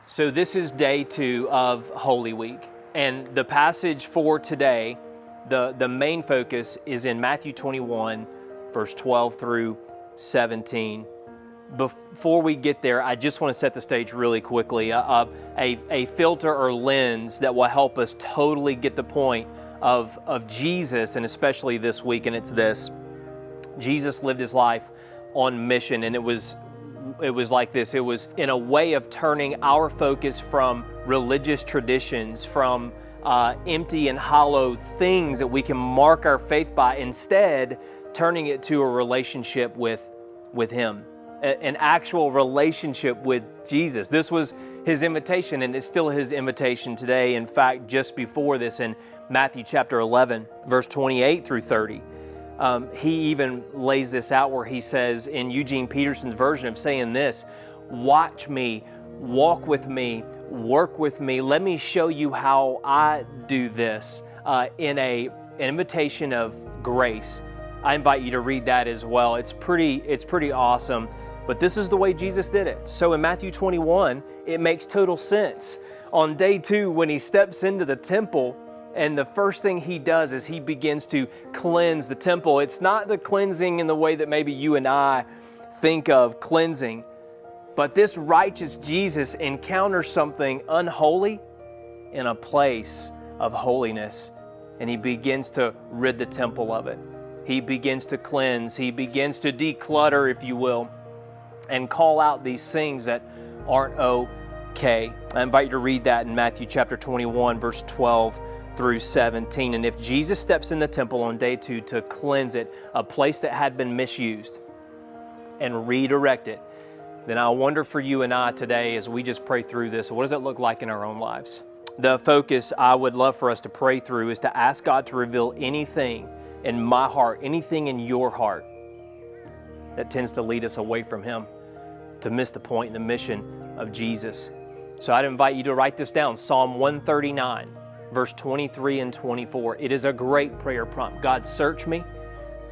So this is day 2 of Holy Week, and the passage for today, the main focus is in Matthew 21, verse 12 through 17. Before we get there, I just want to set the stage really quickly. A filter or lens that will help us totally get the point of Jesus, and especially this week, and it's this. Jesus lived his life on mission, and it was like this. It was in a way of turning our focus from religious traditions, from empty and hollow things that we can mark our faith by, instead turning it to a relationship with Him, an actual relationship with Jesus. This was His invitation, and it's still His invitation today. In fact, just before this, in Matthew chapter 11, verse 28 through 30, he even lays this out where he says, in Eugene Peterson's version of saying this, "Watch me, walk with me, work with me. Let me show you how I do this," in an invitation of grace. I invite you to read that as well. It's pretty awesome. But this is the way Jesus did it. So in Matthew 21, it makes total sense. On day 2, when he steps into the temple, and the first thing he does is he begins to cleanse the temple. It's not the cleansing in the way that maybe you and I think of cleansing, but this righteous Jesus encounters something unholy in a place of holiness, and he begins to rid the temple of it. He begins to cleanse. He begins to declutter, if you will, and call out these things that aren't okay. I invite you to read that in Matthew chapter 21, verse 12 through 17. And if Jesus steps in the temple on day 2 to cleanse it, a place that had been misused, and redirect it, then I wonder for you and I today, as we just pray through this, what does it look like in our own lives? The focus I would love for us to pray through is to ask God to reveal anything in my heart, anything in your heart that tends to lead us away from Him, to miss the point and the mission of Jesus. So I'd invite you to write this down, Psalm 139, verse 23 and 24. It is a great prayer prompt. God, search me,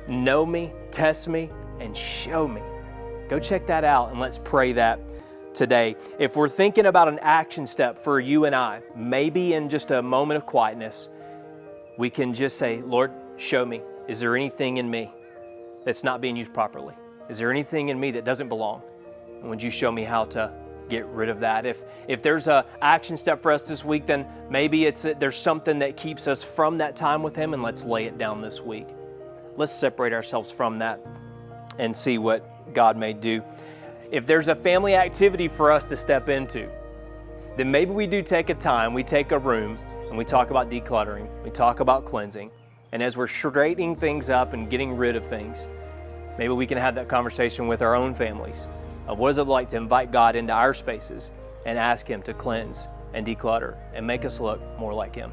know me, test me, and show me. Go check that out, and let's pray that today. If we're thinking about an action step for you and I, maybe in just a moment of quietness, we can just say, Lord, show me. Is there anything in me that's not being used properly? Is there anything in me that doesn't belong? And would you show me how to get rid of that? If there's an action step for us this week, then maybe there's something that keeps us from that time with Him, and let's lay it down this week. Let's separate ourselves from that and see what God may do. If there's a family activity for us to step into, then maybe we do take a time, we take a room, and we talk about decluttering, we talk about cleansing, and as we're straightening things up and getting rid of things, maybe we can have that conversation with our own families of what does it like to invite God into our spaces and ask Him to cleanse and declutter and make us look more like Him.